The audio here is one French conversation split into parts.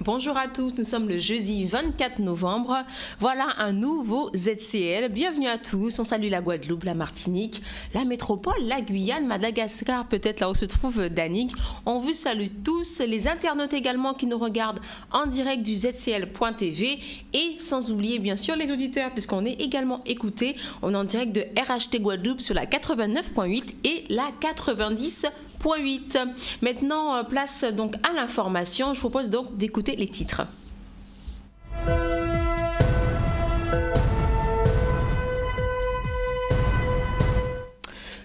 Bonjour à tous, nous sommes le jeudi 24 novembre. Voilà un nouveau ZCL. Bienvenue à tous. On salue la Guadeloupe, la Martinique, la métropole, la Guyane, Madagascar, peut-être là où se trouve Danique. On vous salue tous, les internautes également qui nous regardent en direct du ZCL.tv et sans oublier bien sûr les auditeurs puisqu'on est également écoutés. On est en direct de RHT Guadeloupe sur la 89.8 et la 90.8. Maintenant, place donc à l'information. Je propose donc d'écouter les titres.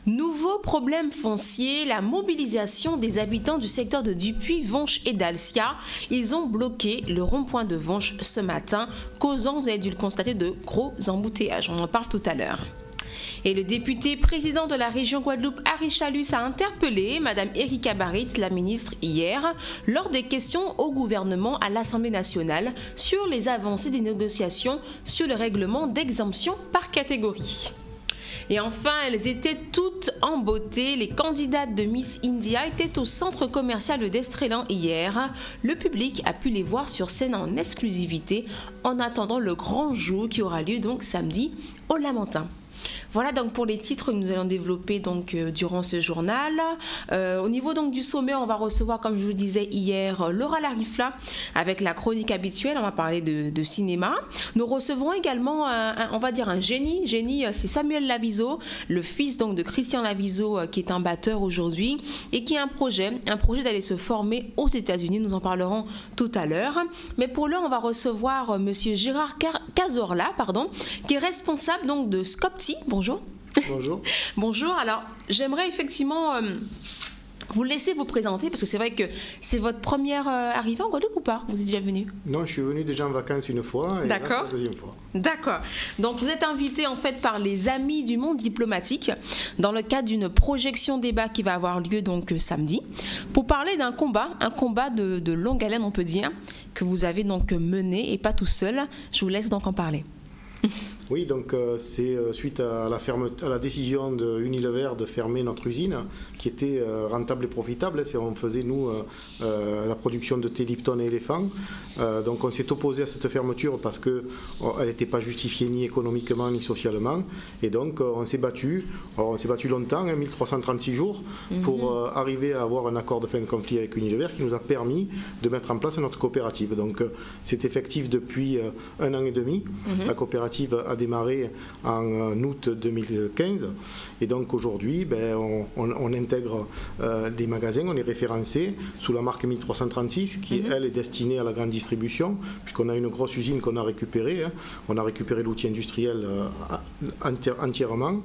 Nouveau problème foncier, la mobilisation des habitants du secteur de Dupuis, Vonche et d'Alcia. Ils ont bloqué le rond-point de Vonche ce matin, causant, vous avez dû le constater, de gros embouteillages. On en parle tout à l'heure. Et le député président de la région Guadeloupe, Harry Chalus, a interpellé Mme Erika Baritz, la ministre, hier, lors des questions au gouvernement à l'Assemblée nationale sur les avancées des négociations sur le règlement d'exemption par catégorie. Et enfin, elles étaient toutes en beauté. Les candidates de Miss India étaient au centre commercial d'Estrélan hier. Le public a pu les voir sur scène en exclusivité en attendant le grand jour qui aura lieu donc samedi au Lamentin. Voilà donc pour les titres que nous allons développer donc durant ce journal. Au niveau donc du sommet, on va recevoir, comme je vous le disais hier, Laura Larifla avec la chronique habituelle. On va parler de cinéma. Nous recevrons également on va dire un génie. Génie, c'est Samuel Laviso, le fils donc de Christian Laviso qui est un batteur aujourd'hui et qui a un projet d'aller se former aux États-Unis. Nous en parlerons tout à l'heure. Mais pour l'heure, on va recevoir Monsieur Gérard Cazorla, qui est responsable donc de Scopti. Bonjour. Bonjour. Bonjour. Alors, j'aimerais effectivement vous laisser vous présenter parce que c'est vrai que c'est votre première arrivée en Guadeloupe ou pas? Vous êtes déjà venu? Non, je suis venu déjà en vacances une fois et là, c'est la deuxième fois. D'accord. Donc, vous êtes invité en fait par les Amis du Monde Diplomatique dans le cadre d'une projection débat qui va avoir lieu donc samedi pour parler d'un combat, de longue haleine on peut dire, que vous avez donc mené et pas tout seul. Je vous laisse donc en parler. Oui, donc c'est suite à la décision de Unilever de fermer notre usine qui était rentable et profitable. On faisait, nous, la production de thé Lipton et éléphant. Donc on s'est opposé à cette fermeture parce qu'elle n'était pas justifiée ni économiquement ni socialement. Et donc on s'est battu. Alors, on s'est battu longtemps, 1336 jours, pour arriver à avoir un accord de fin de conflit avec Unilever qui nous a permis de mettre en place notre coopérative. Donc c'est effectif depuis 1 an et demi. La coopérative a démarré en août 2015 et donc aujourd'hui on intègre des magasins, on est référencé sous la marque 1336 qui elle est destinée à la grande distribution puisqu'on a une grosse usine qu'on a récupérée, on a récupéré l'outil industriel entièrement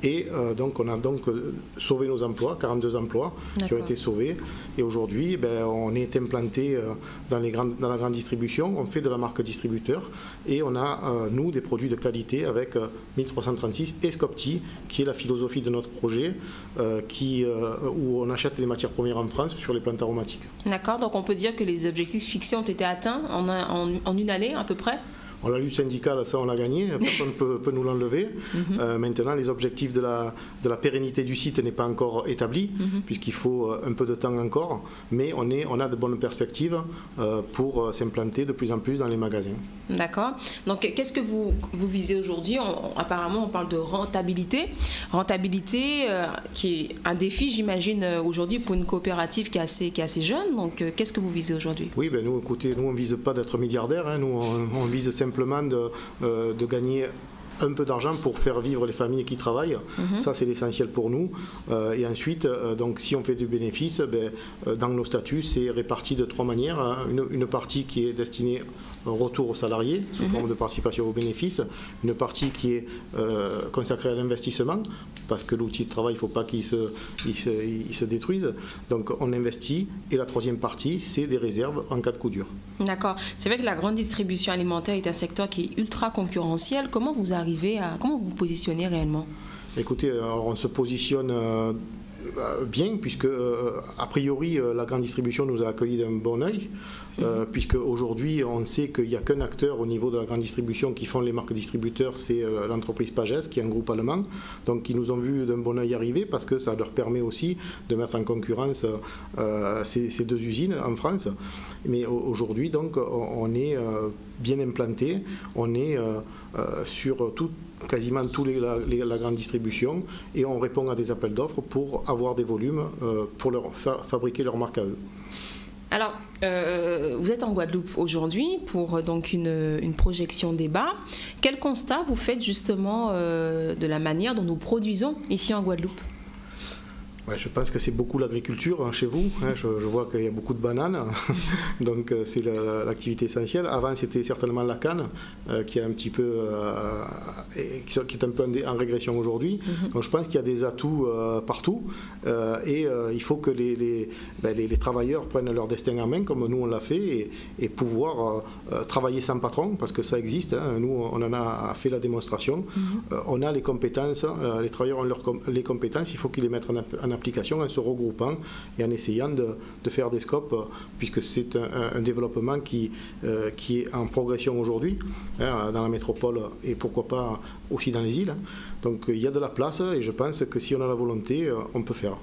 et donc on a donc sauvé nos emplois, 42 emplois qui ont été sauvés et aujourd'hui on est implanté dans la grande distribution, on fait de la marque distributeur et on a nous des produits de qualité avec 1336 et Scopti, qui est la philosophie de notre projet, où on achète les matières premières en France sur les plantes aromatiques. D'accord, donc on peut dire que les objectifs fixés ont été atteints en une année à peu près? La lutte syndicale, ça on l'a gagné, personne ne peut nous l'enlever. Maintenant, les objectifs de la pérennité du site n'est pas encore établi, puisqu'il faut un peu de temps encore, mais on a de bonnes perspectives pour s'implanter de plus en plus dans les magasins. D'accord. Donc, qu'est-ce que vous visez aujourd'hui? Apparemment, on parle de rentabilité. Rentabilité qui est un défi, j'imagine, aujourd'hui pour une coopérative qui est assez jeune. Donc, qu'est-ce que vous visez aujourd'hui? Oui, nous, écoutez, nous, on ne vise pas d'être milliardaire. Nous, on vise simplement de gagner un peu d'argent pour faire vivre les familles qui travaillent. Ça, c'est l'essentiel pour nous. Et ensuite, donc, si on fait du bénéfice, dans nos statuts, c'est réparti de 3 manières. Une partie qui est destinée au retour aux salariés sous forme de participation aux bénéfices, une partie qui est consacrée à l'investissement, parce que l'outil de travail, il ne faut pas qu'il se détruise. Donc on investit, et la troisième partie, c'est des réserves en cas de coup dur. D'accord. C'est vrai que la grande distribution alimentaire est un secteur qui est ultra concurrentiel. Comment vous vous positionnez réellement? Écoutez, alors on se positionne bien, puisque a priori la grande distribution nous a accueillis d'un bon œil, puisque aujourd'hui on sait qu'il n'y a qu'un acteur au niveau de la grande distribution qui font les marques distributeurs, c'est l'entreprise Pagès, qui est un groupe allemand. Donc ils nous ont vu d'un bon œil arriver, parce que ça leur permet aussi de mettre en concurrence ces deux usines en France. Mais aujourd'hui, donc, on est bien implanté, on est sur quasiment tous la grande distribution, et on répond à des appels d'offres pour avoir des volumes pour fabriquer leur marque à eux. Alors, vous êtes en Guadeloupe aujourd'hui pour donc une projection débat. Quel constat vous faites justement de la manière dont nous produisons ici en Guadeloupe ? Ouais, je pense que c'est beaucoup l'agriculture chez vous. Je vois qu'il y a beaucoup de bananes, donc c'est l'activité essentielle. Avant, c'était certainement la canne qui est un petit peu, qui est un peu en régression aujourd'hui. Donc je pense qu'il y a des atouts partout, et il faut que les travailleurs prennent leur destin en main, comme nous on l'a fait, et pouvoir travailler sans patron, parce que ça existe. Nous, on en a fait la démonstration. On a les compétences, les travailleurs ont les compétences, il faut qu'ils les mettent en application en se regroupant et en essayant de faire des scopes, puisque c'est un développement qui est en progression aujourd'hui dans la métropole, et pourquoi pas aussi dans les îles. Donc il y a de la place, et je pense que si on a la volonté, on peut faire.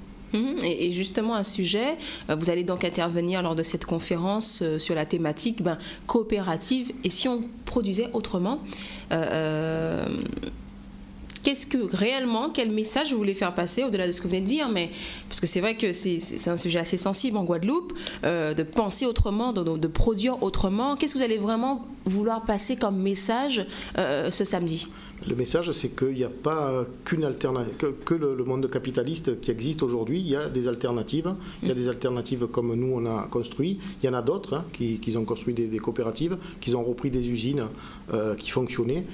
Et justement, un sujet, vous allez donc intervenir lors de cette conférence sur la thématique coopérative, et si on produisait autrement, qu'est-ce que réellement, quel message vous voulez faire passer au-delà de ce que vous venez de dire, mais parce que c'est vrai que c'est un sujet assez sensible en Guadeloupe, de penser autrement, de produire autrement. Qu'est-ce que vous allez vraiment vouloir passer comme message ce samedi ? Le message, c'est qu'il n'y a pas qu'une alternative, que le monde capitaliste qui existe aujourd'hui. Il y a des alternatives. Il y a des alternatives comme nous, on a construit. Il y en a d'autres qui ont construit des coopératives, qui ont repris des usines qui fonctionnaient,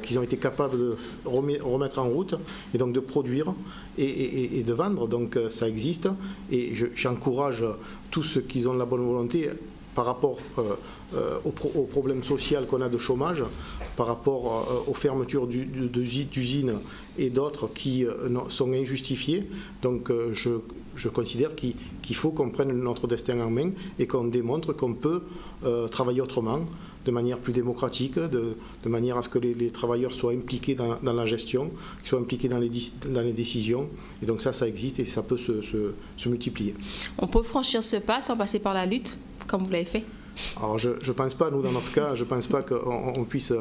qui ont été capables de remettre en route, et donc de produire et de vendre. Donc ça existe. Et j'encourage tous ceux qui ont la bonne volonté par rapport au problème social qu'on a de chômage, par rapport aux fermetures d'usines et d'autres qui sont injustifiées. Donc je considère qu'il faut qu'on prenne notre destin en main et qu'on démontre qu'on peut travailler autrement, de manière plus démocratique, de manière à ce que les travailleurs soient impliqués dans la gestion, qu'ils soient impliqués dans les décisions. Et donc ça existe, et ça peut se multiplier. On peut franchir ce pas sans passer par la lutte, comme vous l'avez fait ? Alors je ne pense pas, nous dans notre cas, je ne pense pas qu'on puisse...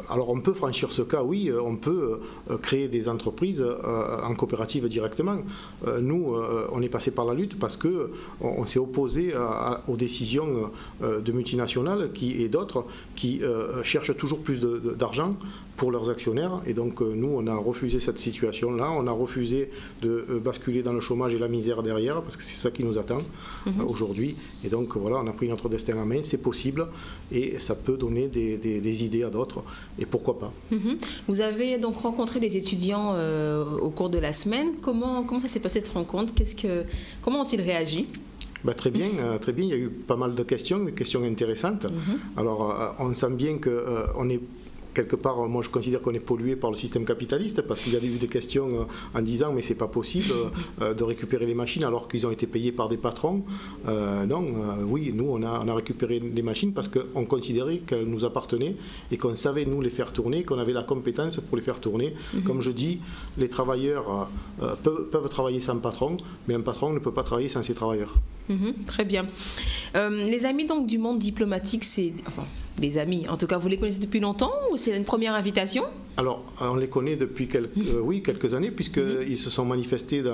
alors on peut franchir ce cas, oui, on peut créer des entreprises en coopérative directement. Nous, on est passé par la lutte parce qu'on s'est opposé aux décisions de multinationales et d'autres qui cherchent toujours plus d'argent pour leurs actionnaires, et donc nous on a refusé cette situation-là, on a refusé de basculer dans le chômage et la misère derrière, parce que c'est ça qui nous attend aujourd'hui, et donc voilà, on a pris notre destin en main, c'est possible, et ça peut donner des idées à d'autres, et pourquoi pas. Vous avez donc rencontré des étudiants au cours de la semaine. Comment ça s'est passé cette rencontre? Comment ont-ils réagi? Très bien, il y a eu pas mal de questions, des questions intéressantes. Alors on sent bien qu'on est quelque part, moi je considère qu'on est pollué par le système capitaliste, parce qu'il y a eu des questions en disant mais c'est pas possible de récupérer les machines alors qu'ils ont été payés par des patrons. Oui, nous on a récupéré les machines parce qu'on considérait qu'elles nous appartenaient et qu'on savait nous les faire tourner, qu'on avait la compétence pour les faire tourner. Comme je dis, les travailleurs peuvent travailler sans patron, mais un patron ne peut pas travailler sans ses travailleurs. Très bien. Les amis donc du monde diplomatique, des amis, en tout cas vous les connaissez depuis longtemps ou c'est une première invitation? Alors on les connaît depuis quelques années, puisqu'ils se sont manifestés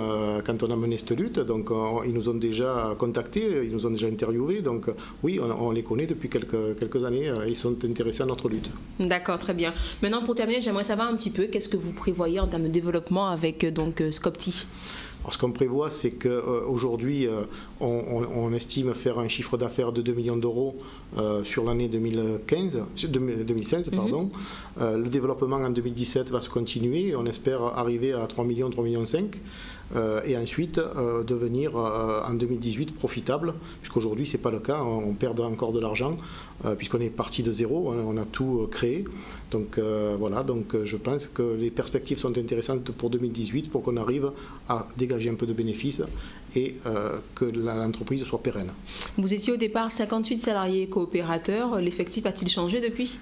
quand on a mené cette lutte, donc ils nous ont déjà contactés, ils nous ont déjà interviewés, donc oui, on les connaît depuis quelques années, ils sont intéressés à notre lutte. D'accord, très bien. Maintenant pour terminer, j'aimerais savoir un petit peu qu'est-ce que vous prévoyez en termes de développement avec Scopti? Alors, ce qu'on prévoit, c'est qu'aujourd'hui, on estime faire un chiffre d'affaires de 2 millions d'euros sur l'année 2016. Pardon. Le développement en 2017 va se continuer. On espère arriver à 3 millions, 3,5 millions. Et ensuite devenir en 2018 profitable, puisqu'aujourd'hui ce n'est pas le cas, on perd encore de l'argent, puisqu'on est parti de zéro, on a tout créé. Donc voilà, donc je pense que les perspectives sont intéressantes pour 2018 pour qu'on arrive à dégager un peu de bénéfices et que l'entreprise soit pérenne. Vous étiez au départ 58 salariés coopérateurs, l'effectif a-t-il changé depuis ?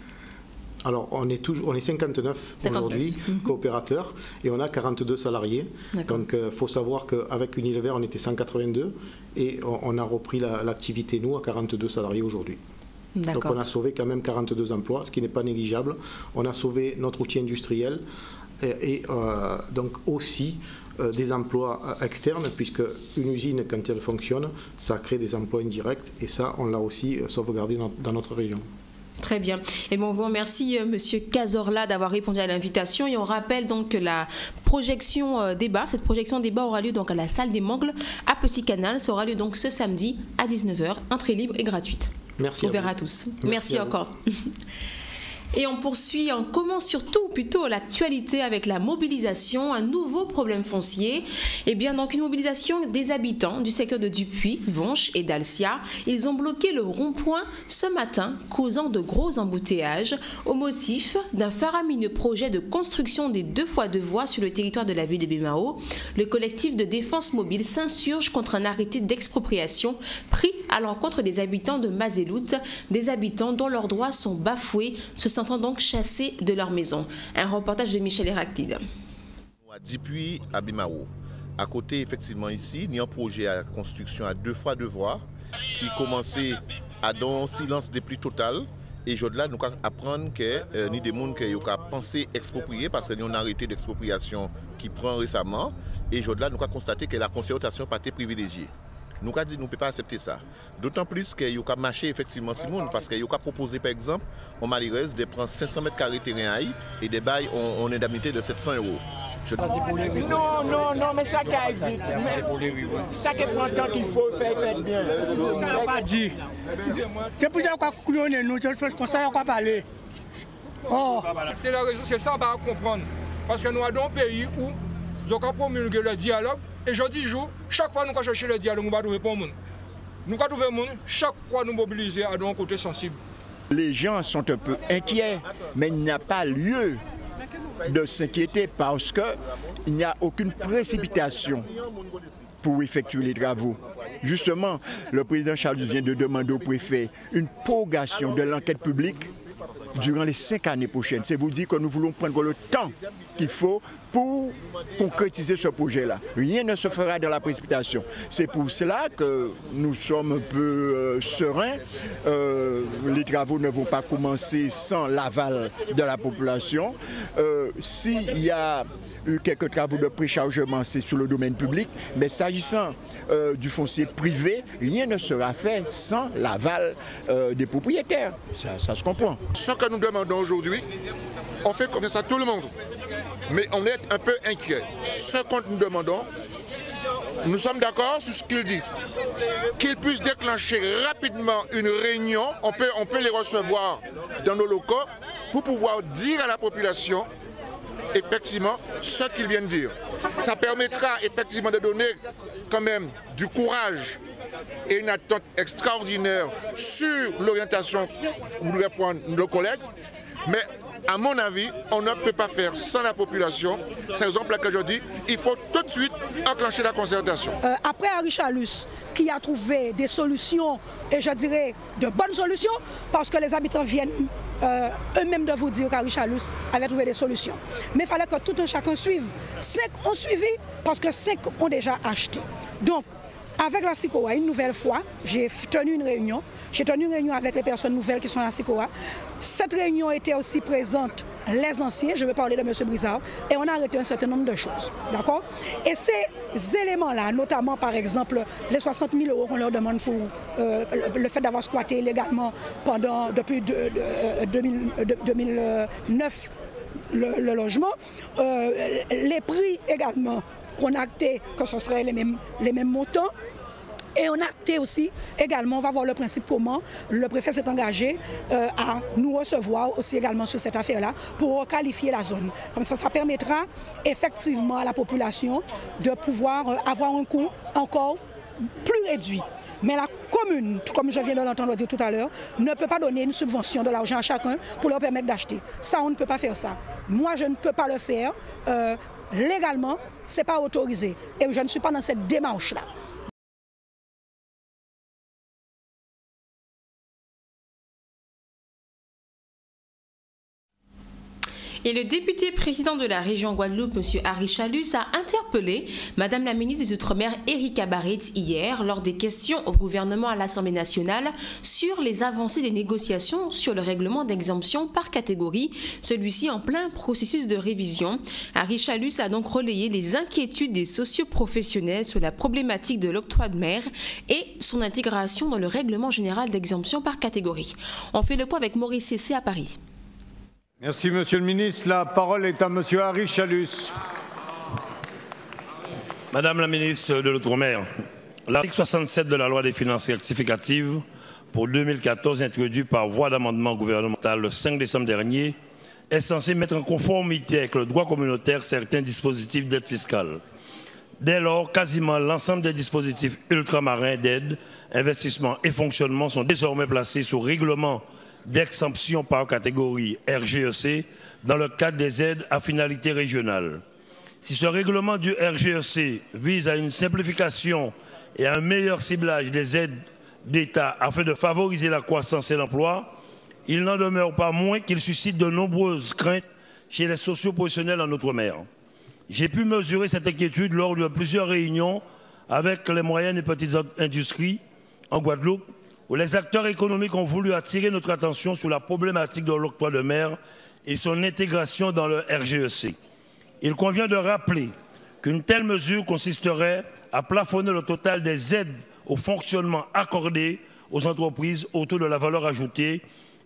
Alors, on est 59 aujourd'hui, coopérateurs, et on a 42 salariés. Donc, il faut savoir qu'avec Unilever, on était 182, et on a repris l'activité, nous, à 42 salariés aujourd'hui. Donc, on a sauvé quand même 42 emplois, ce qui n'est pas négligeable. On a sauvé notre outil industriel, et donc aussi des emplois externes, puisque une usine, quand elle fonctionne, ça crée des emplois indirects, et ça, on l'a aussi sauvegardé dans notre région. Très bien. Et bon, on vous remercie, Monsieur Cazorla, d'avoir répondu à l'invitation. Et on rappelle donc que la projection débat, cette projection débat aura lieu donc à la salle des Mangles à Petit Canal. Ça aura lieu donc ce samedi à 19h, entrée libre et gratuite. Merci. Ouvert à tous. Merci encore. Et on poursuit, on commence surtout plutôt l'actualité avec la mobilisation, un nouveau problème foncier. Et bien donc une mobilisation des habitants du secteur de Dupuis, Vonche et d'Alcia. Ils ont bloqué le rond-point ce matin, causant de gros embouteillages au motif d'un faramineux projet de construction des 2x2 voies sur le territoire de la ville de Bimao. Le collectif de défense mobile s'insurge contre un arrêté d'expropriation pris à l'encontre des habitants de Mazelout, des habitants dont leurs droits sont bafoués, se sentant donc chassés de leur maison. Un reportage de Michel Héraclide. Dupuis à Bimao. À côté, effectivement, ici, il y a un projet à construction à 2x2 voies qui commençait à donner un silence des pluies totales. Et là, nous apprenons que ni des gens qui ont pensé exproprier parce qu'il y a un arrêté d'expropriation qui prend récemment. Et là, nous avons constaté que la concertation n'a pas été privilégiée. Nous avons dit que nous ne pouvons pas accepter ça. D'autant plus qu'il y a marché effectivement Simone, parce qu'il y a proposé par exemple aux malheureuses de prendre 500 mètres carrés de terrain et de bail en indemnité de 700 €. Non, mais ça qui arrive vite. Ça qui prend le temps qu'il faut faire bien. Ça n'a pas dit. C'est pour ça qu'on nous, c'est pour ça qu'on va parler. C'est la raison, c'est ça qu'on va comprendre. Parce que nous avons un pays où nous avons promulgué le dialogue. Et je dis, chaque fois que nous cherchons le dialogue, nous allons trouver pour nous. Nous allons trouver monde, chaque fois nous mobiliser à un côté sensible. Les gens sont un peu inquiets, mais il n'y a pas lieu de s'inquiéter parce qu'il n'y a aucune précipitation pour effectuer les travaux. Justement, le président Charles vient de demander au préfet une prorogation de l'enquête publique durant les 5 années prochaines. C'est vous dire que nous voulons prendre le temps qu'il faut pour concrétiser ce projet-là. Rien ne se fera dans la précipitation. C'est pour cela que nous sommes un peu sereins. Les travaux ne vont pas commencer sans l'aval de la population. S'il y a eu quelques travaux de préchargement, c'est sur le domaine public, mais s'agissant du foncier privé, rien ne sera fait sans l'aval des propriétaires. Ça se comprend. Ce que nous demandons aujourd'hui, on fait confiance à tout le monde, mais on est un peu inquiet. Ce que nous demandons, nous sommes d'accord sur ce qu'il dit, qu'il puisse déclencher rapidement une réunion, on peut les recevoir dans nos locaux pour pouvoir dire à la population effectivement ce qu'ils viennent dire. Ça permettra effectivement de donner quand même du courage et une attente extraordinaire sur l'orientation que voudraient prendre nos collègues. Mais à mon avis, on ne peut pas faire sans la population. C'est l'exemple que je dis, il faut tout de suite enclencher la concertation. Après Henri Chalus, qui a trouvé des solutions, et je dirais de bonnes solutions, parce que les habitants viennent eux-mêmes de vous dire qu'Henri Chalus avait trouvé des solutions. Mais il fallait que tout un chacun suive. 5 ont suivi, parce que 5 ont déjà acheté. Donc, avec la SICOA, une nouvelle fois, j'ai tenu une réunion. J'ai tenu une réunion avec les personnes nouvelles qui sont à la SICOA. Cette réunion était aussi présente les anciens, je vais parler de M. Brizard, et on a arrêté un certain nombre de choses. D'accord? Et ces éléments-là, notamment par exemple les 60 000 € qu'on leur demande pour le fait d'avoir squatté illégalement depuis 2009 le logement, les prix également qu'on a acté que ce serait les mêmes montants. Et on a acté aussi, également, on va voir le principe comment le préfet s'est engagé à nous recevoir aussi également sur cette affaire-là pour qualifier la zone. Comme ça permettra effectivement à la population de pouvoir avoir un coût encore plus réduit. Mais la commune, comme je viens de l'entendre dire tout à l'heure, ne peut pas donner une subvention de l'argent à chacun pour leur permettre d'acheter. Ça, on ne peut pas faire ça. Moi, je ne peux pas le faire. Légalement, ce n'est pas autorisé. Et je ne suis pas dans cette démarche-là. Et le député président de la région Guadeloupe, M. Harry Chalus, a interpellé Madame la ministre des Outre-mer, Erika Barrett, hier, lors des questions au gouvernement à l'Assemblée nationale sur les avancées des négociations sur le règlement d'exemption par catégorie, celui-ci en plein processus de révision. Harry Chalus a donc relayé les inquiétudes des socioprofessionnels sur la problématique de l'octroi de mer et son intégration dans le règlement général d'exemption par catégorie. On fait le point avec Maurice Cessé à Paris. Merci, Monsieur le ministre. La parole est à Monsieur Harry Chalus. Madame la ministre de l'Outre-mer, l'article 67 de la loi des finances rectificatives pour 2014, introduit par voie d'amendement gouvernemental le 5 décembre dernier, est censé mettre en conformité avec le droit communautaire certains dispositifs d'aide fiscale. Dès lors, quasiment l'ensemble des dispositifs ultramarins d'aide, investissement et fonctionnement sont désormais placés sous règlement d'exemption par catégorie RGEC dans le cadre des aides à finalité régionale. Si ce règlement du RGEC vise à une simplification et à un meilleur ciblage des aides d'État afin de favoriser la croissance et l'emploi, il n'en demeure pas moins qu'il suscite de nombreuses craintes chez les socioprofessionnels en Outre-mer. J'ai pu mesurer cette inquiétude lors de plusieurs réunions avec les moyennes et petites industries en Guadeloupe, où les acteurs économiques ont voulu attirer notre attention sur la problématique de l'octroi de mer et son intégration dans le RGEC. Il convient de rappeler qu'une telle mesure consisterait à plafonner le total des aides au fonctionnement accordées aux entreprises autour de la valeur ajoutée,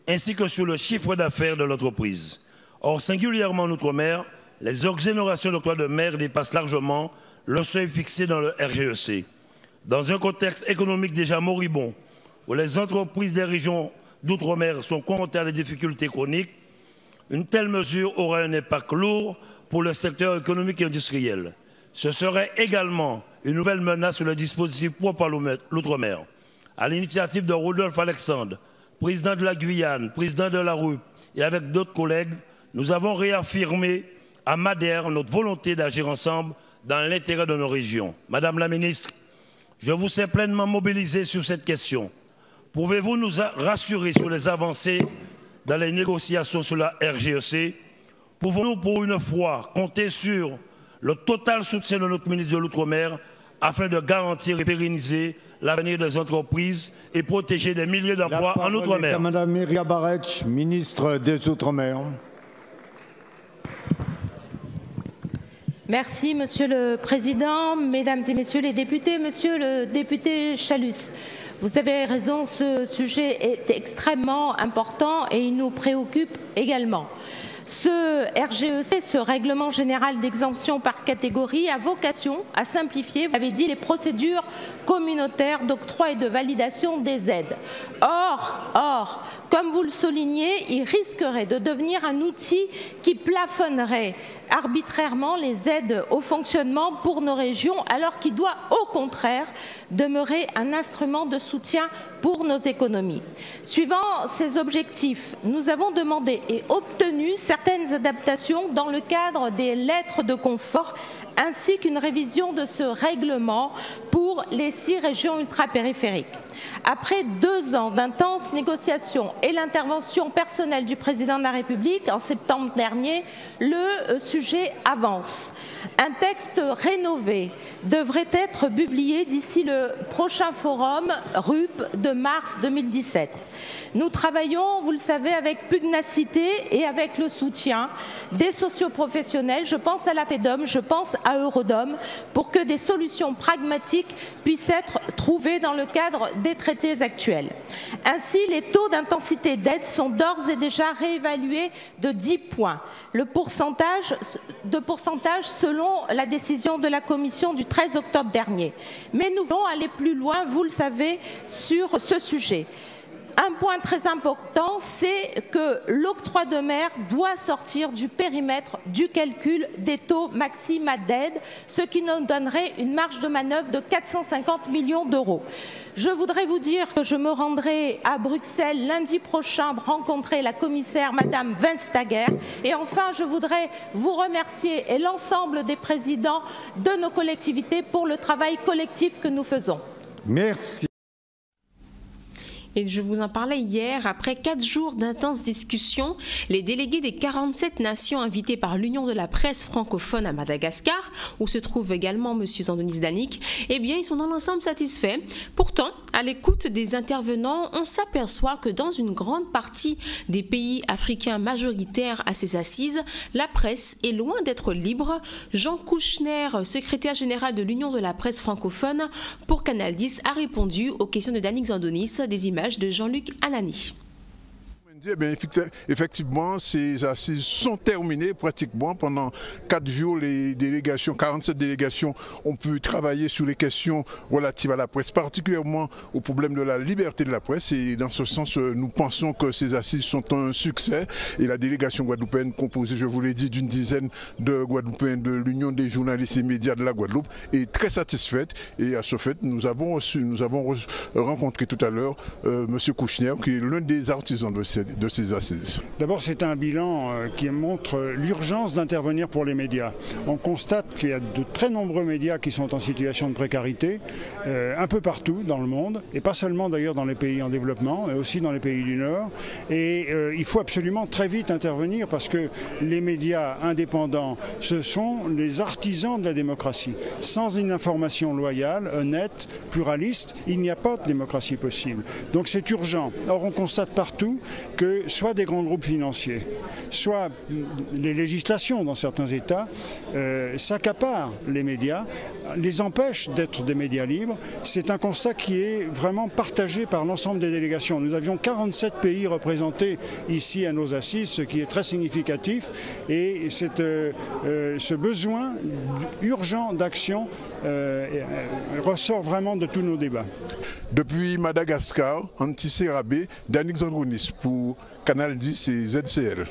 ainsi que sur le chiffre d'affaires de l'entreprise. Or, singulièrement en Outre-mer, les exonérations d'octroi de mer dépassent largement le seuil fixé dans le RGEC. Dans un contexte économique déjà moribond, où les entreprises des régions d'outre-mer sont confrontées à des difficultés chroniques, une telle mesure aura un impact lourd pour le secteur économique et industriel. Ce serait également une nouvelle menace sur le dispositif propre à l'outre-mer. À l'initiative de Rodolphe Alexandre, président de la Guyane, président de la RUP, et avec d'autres collègues, nous avons réaffirmé à Madère notre volonté d'agir ensemble dans l'intérêt de nos régions. Madame la ministre, je vous sais pleinement mobilisée sur cette question. Pouvez-vous nous rassurer sur les avancées dans les négociations sur la RGEC? Pouvons-nous pour une fois compter sur le total soutien de notre ministre de l'Outre-mer afin de garantir et pérenniser l'avenir des entreprises et protéger des milliers d'emplois en Outre-mer? Madame Erika Barrett, ministre des Outre-mer. Merci, Monsieur le Président, Mesdames et Messieurs les députés, Monsieur le député Chalus. Vous avez raison, ce sujet est extrêmement important et il nous préoccupe également. Ce RGEC, ce règlement général d'exemption par catégorie, a vocation à simplifier, vous l'avez dit, les procédures communautaires d'octroi et de validation des aides. Or, comme vous le soulignez, il risquerait de devenir un outil qui plafonnerait arbitrairement les aides au fonctionnement pour nos régions, alors qu'il doit au contraire demeurer un instrument de soutien pour nos économies. Suivant ces objectifs, nous avons demandé et obtenu certaines adaptations dans le cadre des lettres de confort ainsi qu'une révision de ce règlement pour les 6 régions ultrapériphériques. Après 2 ans d'intenses négociations et l'intervention personnelle du président de la République en septembre dernier, le sujet avance. Un texte rénové devrait être publié d'ici le prochain forum RUP de mars 2017. Nous travaillons, vous le savez, avec pugnacité et avec le soutien des socioprofessionnels. Je pense à la FEDOM, je pense à Eurodom pour que des solutions pragmatiques puissent être trouvées dans le cadre des traités actuels. Ainsi, les taux d'intensité d'aide sont d'ores et déjà réévalués de 10 points, le pourcentage selon la décision de la Commission du 13 octobre dernier. Mais nous voulons aller plus loin, vous le savez, sur ce sujet. Un point très important, c'est que l'octroi de mer doit sortir du périmètre du calcul des taux maxima d'aide, ce qui nous donnerait une marge de manœuvre de 450 millions d'euros. Je voudrais vous dire que je me rendrai à Bruxelles lundi prochain rencontrer la commissaire Madame Vestager. Et enfin, je voudrais vous remercier et l'ensemble des présidents de nos collectivités pour le travail collectif que nous faisons. Merci. Et je vous en parlais hier, après 4 jours d'intenses discussions, les délégués des 47 nations invités par l'Union de la presse francophone à Madagascar, où se trouve également M. Zandonis Danik, eh bien, ils sont dans l'ensemble satisfaits. Pourtant, à l'écoute des intervenants, on s'aperçoit que dans une grande partie des pays africains majoritaires à ces assises, la presse est loin d'être libre. Jean Kouchner, secrétaire général de l'Union de la presse francophone pour Canal 10, a répondu aux questions de Danik Zandonis, des images de Jean-Luc Anani. Eh bien, effectivement, ces assises sont terminées pratiquement. Pendant 4 jours, les délégations, 47 délégations ont pu travailler sur les questions relatives à la presse, particulièrement au problème de la liberté de la presse. Et dans ce sens, nous pensons que ces assises sont un succès. Et la délégation guadeloupéenne, composée, je vous l'ai dit, d'une dizaine de Guadeloupéens de l'Union des journalistes et médias de la Guadeloupe, est très satisfaite. Et à ce fait, nous avons rencontré tout à l'heure M. Kouchner, qui est l'un des artisans de ces assises. D'abord, c'est un bilan qui montre l'urgence d'intervenir pour les médias. On constate qu'il y a de très nombreux médias qui sont en situation de précarité, un peu partout dans le monde, et pas seulement d'ailleurs dans les pays en développement, mais aussi dans les pays du Nord. Et il faut absolument très vite intervenir parce que les médias indépendants, ce sont les artisans de la démocratie. Sans une information loyale, honnête, pluraliste, il n'y a pas de démocratie possible. Donc c'est urgent. Or, on constate partout que soit des grands groupes financiers, soit les législations dans certains États s'accaparent les médias, les empêchent d'être des médias libres. C'est un constat qui est vraiment partagé par l'ensemble des délégations. Nous avions 47 pays représentés ici à nos assises, ce qui est très significatif. Et ce besoin urgent d'action ressort vraiment de tous nos débats. Depuis Madagascar, Antissé Rabé, Danik Zandonis pour Canal 10 et ZCL.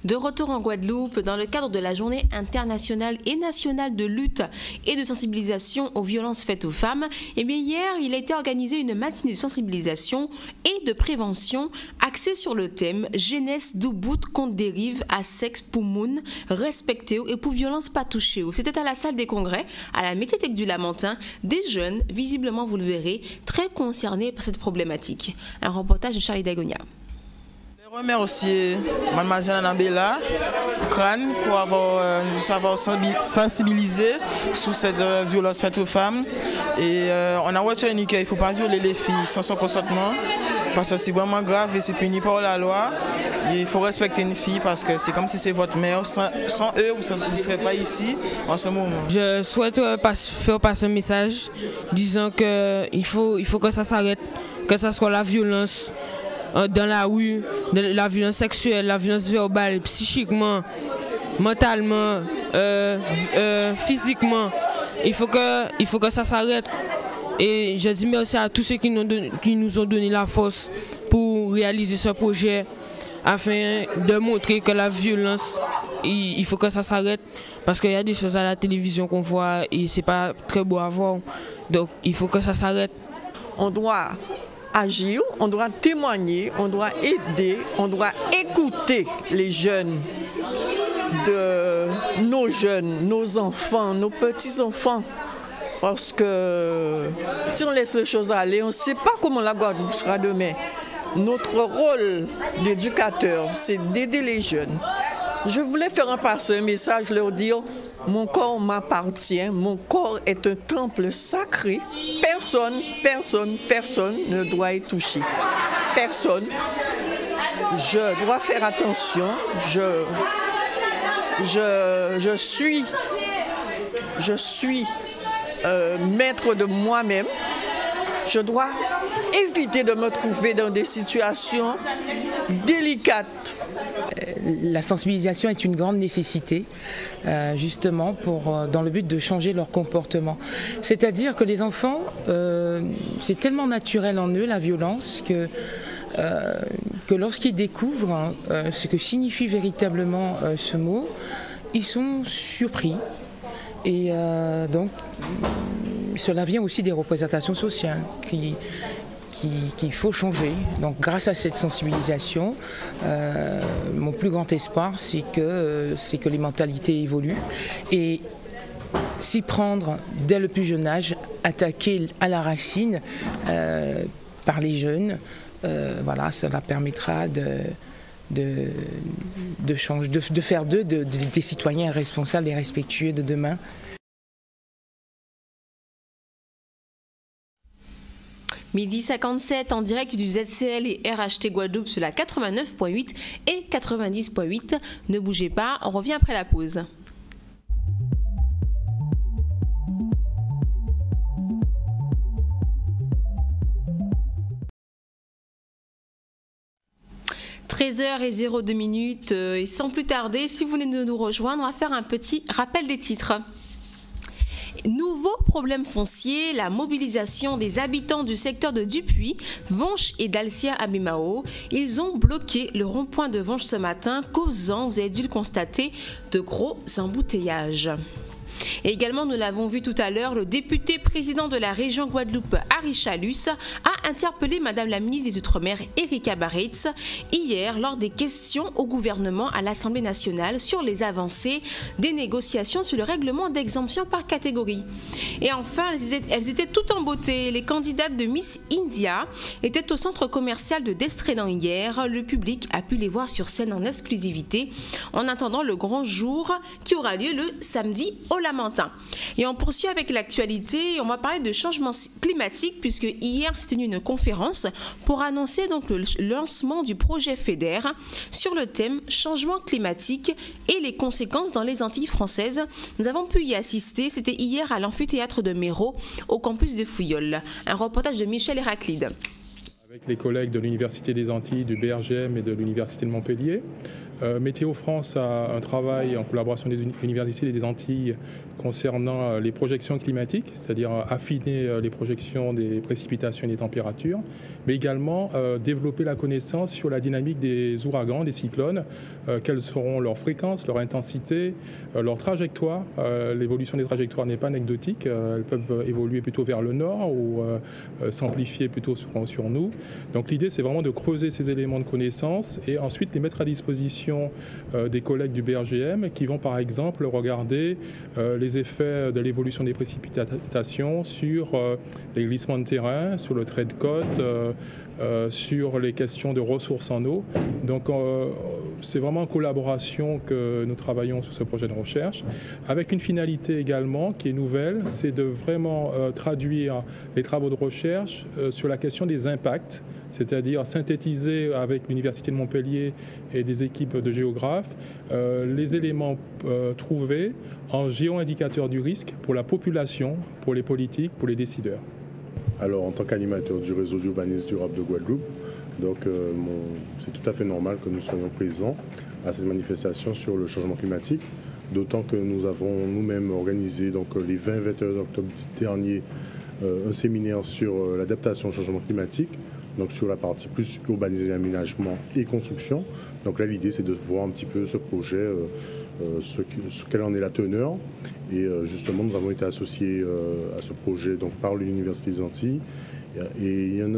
De retour en Guadeloupe, dans le cadre de la journée internationale et nationale de lutte et de sensibilisation aux violences faites aux femmes, eh bien hier, il a été organisé une matinée de sensibilisation et de prévention axée sur le thème « Jeunesse d'Ubud contre dérive à sexe pour moun, respecté et pour violence pas touché ». C'était à la salle des congrès, à la médiathèque du Lamentin, des jeunes, visiblement vous le verrez, très concernés par cette problématique. Un reportage de Charlie Dagonia. Je remercie Mme Anabella Crane pour nous avoir sensibilisé sur cette violence faite aux femmes. Et on a retenu qu'il ne faut pas violer les filles sans son consentement, parce que c'est vraiment grave et c'est puni par la loi. Et il faut respecter une fille parce que c'est comme si c'est votre mère. Sans eux, vous ne serez pas ici en ce moment. Je souhaite faire passer un message disant qu'il faut que ça s'arrête, que ce soit la violence dans la rue, la violence sexuelle, la violence verbale, psychiquement, mentalement, physiquement. Il faut que ça s'arrête. Et je dis merci à tous ceux qui nous ont donné la force pour réaliser ce projet afin de montrer que la violence, il faut que ça s'arrête. Parce qu'il y a des choses à la télévision qu'on voit et c'est pas très beau à voir. Donc il faut que ça s'arrête. On doit agir, on doit témoigner, on doit aider, on doit écouter les jeunes, nos enfants, nos petits-enfants. Parce que si on laisse les choses aller, on ne sait pas comment la Guadeloupe sera demain. Notre rôle d'éducateur, c'est d'aider les jeunes. Je voulais faire passer un message, leur dire: mon corps m'appartient, mon corps est un temple sacré. Personne ne doit y toucher. Personne. Je dois faire attention. Je suis je suis maître de moi-même, je dois éviter de me trouver dans des situations délicates. La sensibilisation est une grande nécessité, justement, dans le but de changer leur comportement. C'est-à-dire que les enfants, c'est tellement naturel en eux, la violence, que lorsqu'ils découvrent ce que signifie véritablement ce mot, ils sont surpris. Et donc, cela vient aussi des représentations sociales qu'il faut changer. Donc grâce à cette sensibilisation, mon plus grand espoir, c'est que les mentalités évoluent et s'y prendre dès le plus jeune âge, attaquer à la racine par les jeunes. Voilà, cela permettra de faire d'eux des citoyens responsables et respectueux de demain. Midi 57 en direct du ZCL et RHT Guadeloupe sur la 89.8 et 90.8. Ne bougez pas, on revient après la pause. « 13h02 et sans plus tarder, si vous venez de nous rejoindre, on va faire un petit rappel des titres. Nouveau problème foncier, la mobilisation des habitants du secteur de Dupuis, Vonche et d'Alcia à Bimao. Ils ont bloqué le rond-point de Vonche ce matin, causant, vous avez dû le constater, de gros embouteillages. Et également, nous l'avons vu tout à l'heure, le député président de la région Guadeloupe, Harry Chalus, a interpellé Madame la ministre des Outre-mer, Erika Baretz, hier lors des questions au gouvernement à l'Assemblée nationale sur les avancées des négociations sur le règlement d'exemption par catégorie. Et enfin, elles étaient toutes en beauté. Les candidates de Miss India étaient au centre commercial de Destrédan hier. Le public a pu les voir sur scène en exclusivité en attendant le grand jour qui aura lieu le samedi au Lamentin. Et on poursuit avec l'actualité. On va parler de changement climatique puisque hier s'est tenue une conférence pour annoncer donc le lancement du projet FEDER sur le thème changement climatique et les conséquences dans les Antilles françaises. Nous avons pu y assister. C'était hier à l'amphithéâtre de Méro au campus de Fouillol. Un reportage de Michel Héraclide. Avec les collègues de l'Université des Antilles, du BRGM et de l'Université de Montpellier. Météo France a un travail en collaboration des universités des Antilles concernant les projections climatiques, c'est-à-dire affiner les projections des précipitations et des températures, mais également développer la connaissance sur la dynamique des ouragans, des cyclones, quelles seront leurs fréquences, leur intensité, leur trajectoire. L'évolution des trajectoires n'est pas anecdotique, elles peuvent évoluer plutôt vers le nord ou s'amplifier plutôt sur nous. Donc l'idée, c'est vraiment de creuser ces éléments de connaissance et ensuite les mettre à disposition des collègues du BRGM qui vont par exemple regarder les effets de l'évolution des précipitations sur les glissements de terrain, sur le trait de côte, sur les questions de ressources en eau. Donc c'est vraiment en collaboration que nous travaillons sur ce projet de recherche, avec une finalité également qui est nouvelle, c'est de vraiment traduire les travaux de recherche sur la question des impacts, c'est-à-dire synthétiser avec l'Université de Montpellier et des équipes de géographes les éléments trouvés en géo-indicateurs du risque pour la population, pour les politiques, pour les décideurs. Alors en tant qu'animateur du réseau d'urbanisme durable de Guadeloupe, donc c'est tout à fait normal que nous soyons présents à cette manifestation sur le changement climatique, d'autant que nous avons nous-mêmes organisé donc, les 20 et 21 octobre dernier un séminaire sur l'adaptation au changement climatique, donc sur la partie plus urbanisée, aménagement et construction. Donc là l'idée c'est de voir un petit peu ce projet, quelle en est la teneur. Et justement nous avons été associés à ce projet donc, par l'Université des Antilles. Et il y a un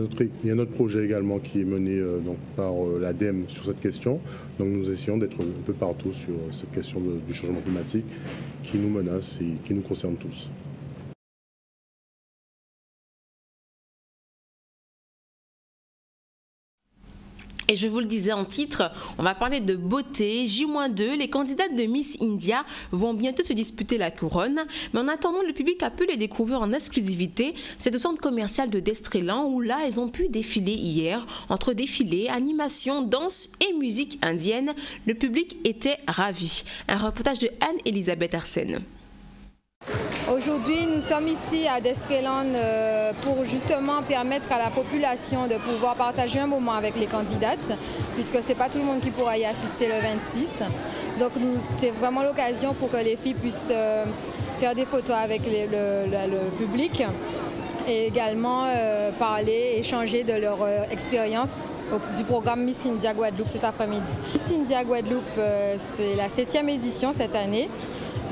autre projet également qui est mené donc, par l'ADEME sur cette question. Donc nous essayons d'être un peu partout sur cette question du changement climatique qui nous menace et qui nous concerne tous. Et je vous le disais en titre, on va parler de beauté. J-2, les candidates de Miss India vont bientôt se disputer la couronne. Mais en attendant, le public a pu les découvrir en exclusivité. C'est au centre commercial de Destrédan où là, elles ont pu défiler hier. Entre défilés, animation, danse et musique indienne, le public était ravi. Un reportage de Anne-Elisabeth Arsène. Aujourd'hui, nous sommes ici à Destreland pour justement permettre à la population de pouvoir partager un moment avec les candidates, puisque ce n'est pas tout le monde qui pourra y assister le 26. Donc c'est vraiment l'occasion pour que les filles puissent faire des photos avec le public et également parler, échanger de leur expérience du programme Miss India Guadeloupe cet après-midi. Miss India Guadeloupe, c'est la 7e édition cette année.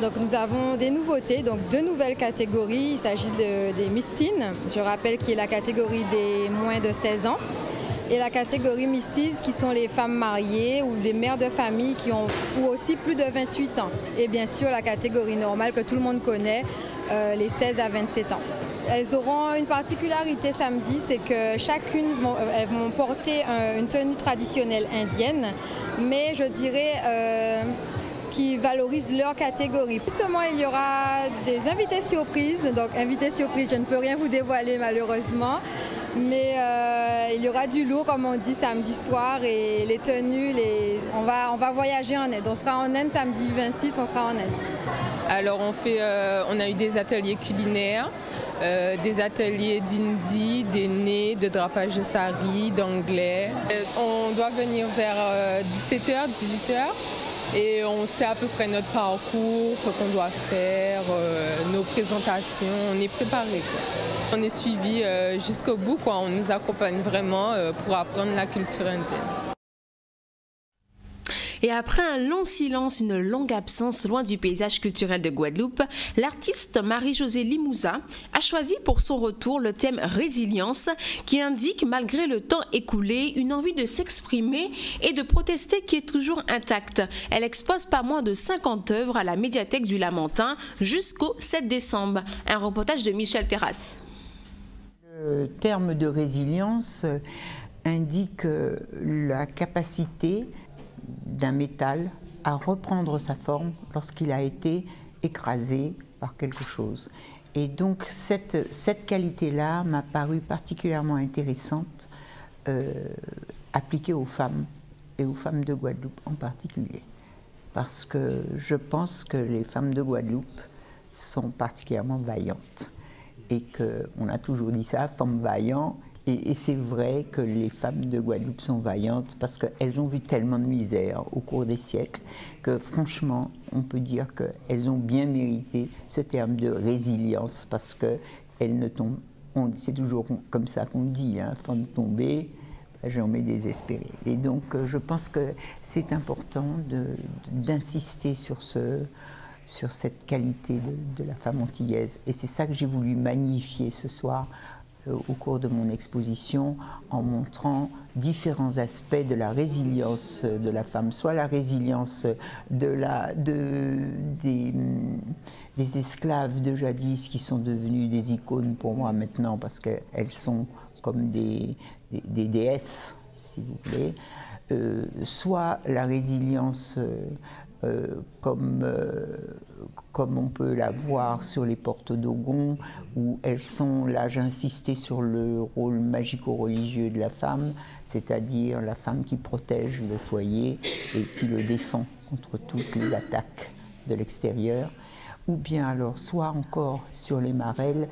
Donc nous avons des nouveautés, donc 2 nouvelles catégories. Il s'agit des Miss Teen, je rappelle qui est la catégorie des moins de 16 ans, et la catégorie Misses qui sont les femmes mariées ou les mères de famille qui ont ou aussi plus de 28 ans. Et bien sûr la catégorie normale que tout le monde connaît, les 16 à 27 ans. Elles auront une particularité samedi, c'est que chacune elles vont porter une tenue traditionnelle indienne, mais je dirais qui valorise leur catégorie. Justement, il y aura des invités surprises. Donc, invités surprises, je ne peux rien vous dévoiler malheureusement. Mais il y aura du lourd, comme on dit, samedi soir. Et les tenues, on va voyager en Inde. On sera en Inde samedi 26, on sera en Inde. Alors, on a eu des ateliers culinaires, des ateliers d'hindi, d'aînés, de drapage de sari, d'anglais. On doit venir vers 17h, 18h. Et on sait à peu près notre parcours, ce qu'on doit faire, nos présentations, on est préparé. On est suivi jusqu'au bout, quoi. On nous accompagne vraiment pour apprendre la culture indienne. Et après un long silence, une longue absence loin du paysage culturel de Guadeloupe, l'artiste Marie-Josée Limousin a choisi pour son retour le thème résilience qui indique, malgré le temps écoulé, une envie de s'exprimer et de protester qui est toujours intacte. Elle expose pas moins de 50 œuvres à la médiathèque du Lamentin jusqu'au 7 décembre. Un reportage de Michel Terrasse. Le terme de résilience indique la capacité d'un métal à reprendre sa forme lorsqu'il a été écrasé par quelque chose. Et donc cette qualité-là m'a paru particulièrement intéressante appliquée aux femmes et aux femmes de Guadeloupe en particulier. Parce que je pense que les femmes de Guadeloupe sont particulièrement vaillantes. Et qu'on a toujours dit ça, femmes vaillantes. Et c'est vrai que les femmes de Guadeloupe sont vaillantes parce qu'elles ont vu tellement de misère au cours des siècles que franchement, on peut dire qu'elles ont bien mérité ce terme de résilience parce qu'elles ne tombent, c'est toujours comme ça qu'on dit, hein, avant de tomber, j'en mets désespéré. Et donc je pense que c'est important d'insister sur cette qualité de la femme antillaise. Et c'est ça que j'ai voulu magnifier ce soir au cours de mon exposition en montrant différents aspects de la résilience de la femme, soit la résilience des esclaves de jadis qui sont devenus des icônes pour moi maintenant parce qu'elles sont comme des déesses, si vous voulez, soit la résilience comme on peut la voir sur les portes d'Ogon, où elles sont, là j'insistais sur le rôle magico-religieux de la femme, c'est-à-dire la femme qui protège le foyer et qui le défend contre toutes les attaques de l'extérieur. Ou bien alors, soit encore sur les marelles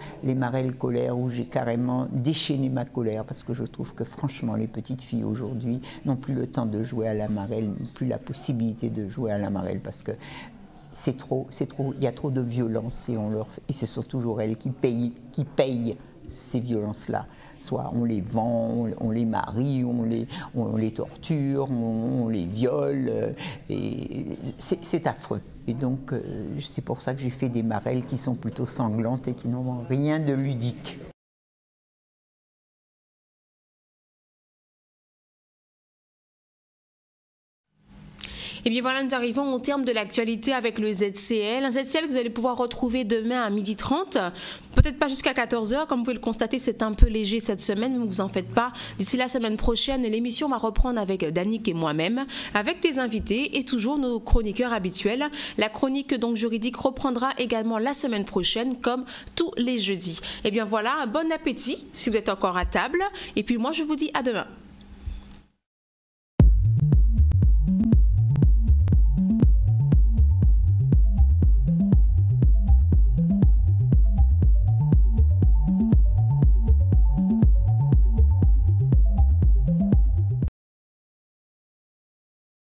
colères, où j'ai carrément déchaîné ma colère, parce que je trouve que franchement, les petites filles aujourd'hui n'ont plus le temps de jouer à la marelle, n'ont plus la possibilité de jouer à la marelle, parce que c'est trop, il y a trop de violence et ce sont toujours elles qui payent ces violences-là. Soit on les vend, on les marie, on les torture, on les viole, et c'est affreux. Et donc c'est pour ça que j'ai fait des marelles qui sont plutôt sanglantes et qui n'ont rien de ludique. Et bien voilà, nous arrivons au terme de l'actualité avec le ZCL. Un ZCL que vous allez pouvoir retrouver demain à 12h30. Peut-être pas jusqu'à 14h, comme vous pouvez le constater, c'est un peu léger cette semaine, mais vous en faites pas. D'ici la semaine prochaine, l'émission va reprendre avec Danick et moi-même, avec des invités et toujours nos chroniqueurs habituels. La chronique donc juridique reprendra également la semaine prochaine, comme tous les jeudis. Et bien voilà, un bon appétit si vous êtes encore à table. Et puis moi, je vous dis à demain.